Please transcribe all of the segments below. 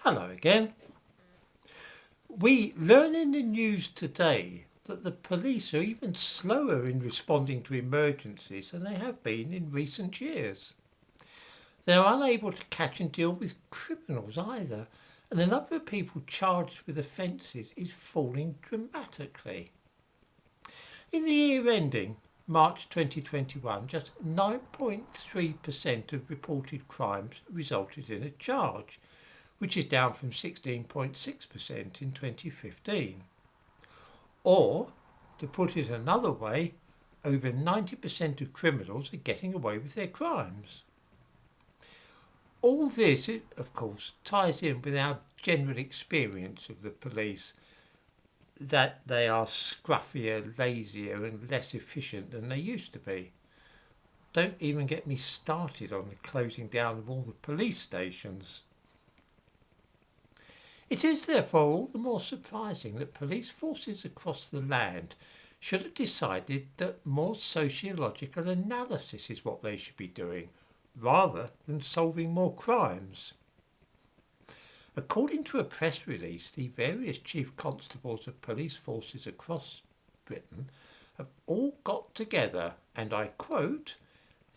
Hello again. We learn in the news today that the police are even slower in responding to emergencies than they have been in recent years. They are unable to catch and deal with criminals either, and the number of people charged with offences is falling dramatically. In the year ending March 2021, just 9.3% of reported crimes resulted in a charge, which is down from 16.6% in 2015. Or, to put it another way, over 90% of criminals are getting away with their crimes. All this, of course, ties in with our general experience of the police, that they are scruffier, lazier and less efficient than they used to be. Don't even get me started on the closing down of all the police stations. It is therefore all the more surprising that police forces across the land should have decided that more sociological analysis is what they should be doing, rather than solving more crimes. According to a press release, the various chief constables of police forces across Britain have all got together and, I quote,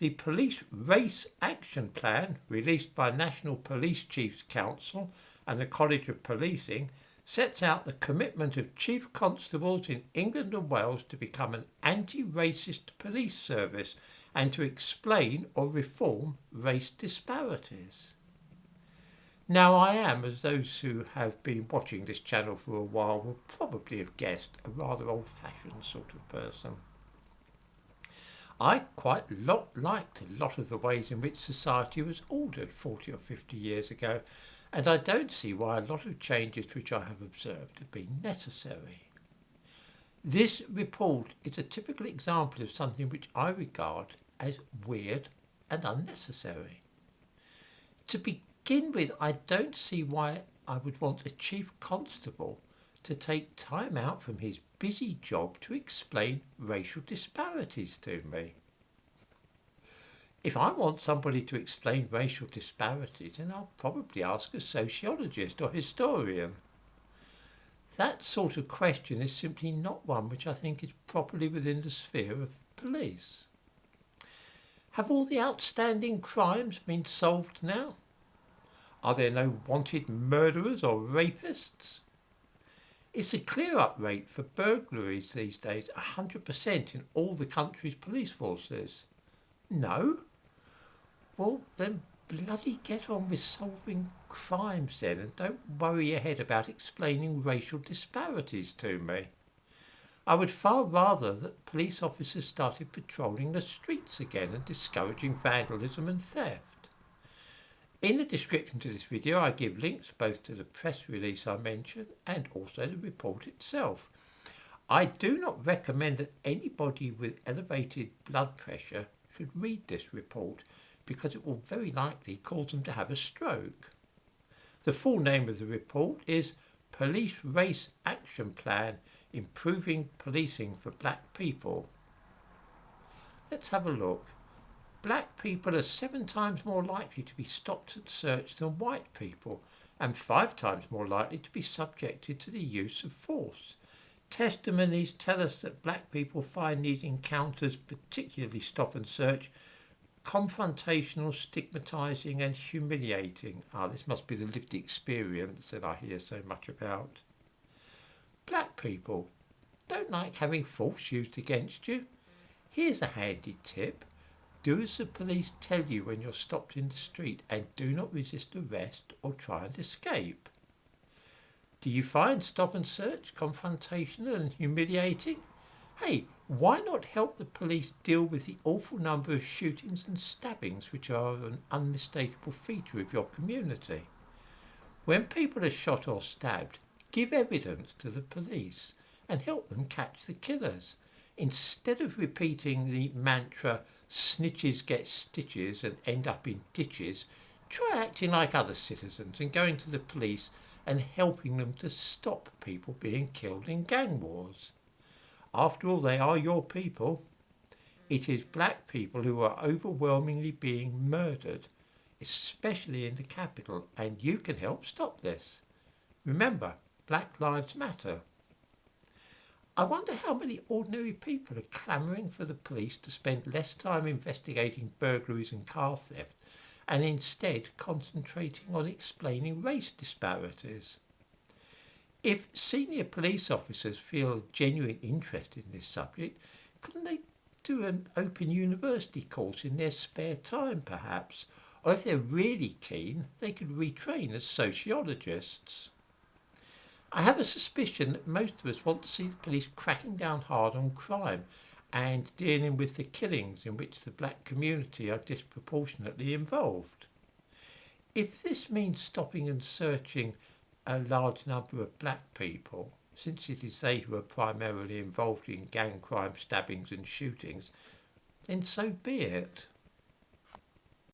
"The Police Race Action Plan, released by National Police Chiefs Council and the College of Policing, sets out the commitment of chief constables in England and Wales to become an anti-racist police service and to explain or reform race disparities." Now, I am, as those who have been watching this channel for a while will probably have guessed, a rather old-fashioned sort of person. I quite liked a lot of the ways in which society was ordered 40 or 50 years ago, and I don't see why a lot of changes which I have observed have been necessary. This report is a typical example of something which I regard as weird and unnecessary. To begin with, I don't see why I would want a chief constable to take time out from his busy job to explain racial disparities to me. If I want somebody to explain racial disparities, then I'll probably ask a sociologist or historian. That sort of question is simply not one which I think is properly within the sphere of the police. Have all the outstanding crimes been solved now? Are there no wanted murderers or rapists? Is the clear-up rate for burglaries these days 100% in all the country's police forces? No? Well, then bloody get on with solving crimes then, and don't worry your head about explaining racial disparities to me. I would far rather that police officers started patrolling the streets again and discouraging vandalism and theft. In the description to this video, I give links both to the press release I mentioned and also the report itself. I do not recommend that anybody with elevated blood pressure should read this report, because it will very likely cause them to have a stroke. The full name of the report is Police Race Action Plan, Improving Policing for Black People. Let's have a look. Black people are 7 times more likely to be stopped and searched than white people, and 5 times more likely to be subjected to the use of force. Testimonies tell us that black people find these encounters particularly stop and search confrontational, stigmatising and humiliating. This must be the lived experience that I hear so much about. Black people don't like having force used against you. Here's a handy tip. Do as the police tell you when you're stopped in the street, and do not resist arrest or try and escape. Do you find stop and search confrontational and humiliating? Hey, why not help the police deal with the awful number of shootings and stabbings which are an unmistakable feature of your community? When people are shot or stabbed, give evidence to the police and help them catch the killers. Instead of repeating the mantra, snitches get stitches and end up in ditches, try acting like other citizens and going to the police and helping them to stop people being killed in gang wars. After all, they are your people. It is black people who are overwhelmingly being murdered especially in the capital, and you can help stop this. Remember, Black Lives Matter. I wonder how many ordinary people are clamouring for the police to spend less time investigating burglaries and car theft and instead concentrating on explaining race disparities. If senior police officers feel genuine interest in this subject, couldn't they do an open university course in their spare time perhaps? Or if they're really keen, they could retrain as sociologists. I have a suspicion that most of us want to see the police cracking down hard on crime and dealing with the killings in which the black community are disproportionately involved. If this means stopping and searching a large number of black people, since it is they who are primarily involved in gang crime, stabbings and shootings, then so be it.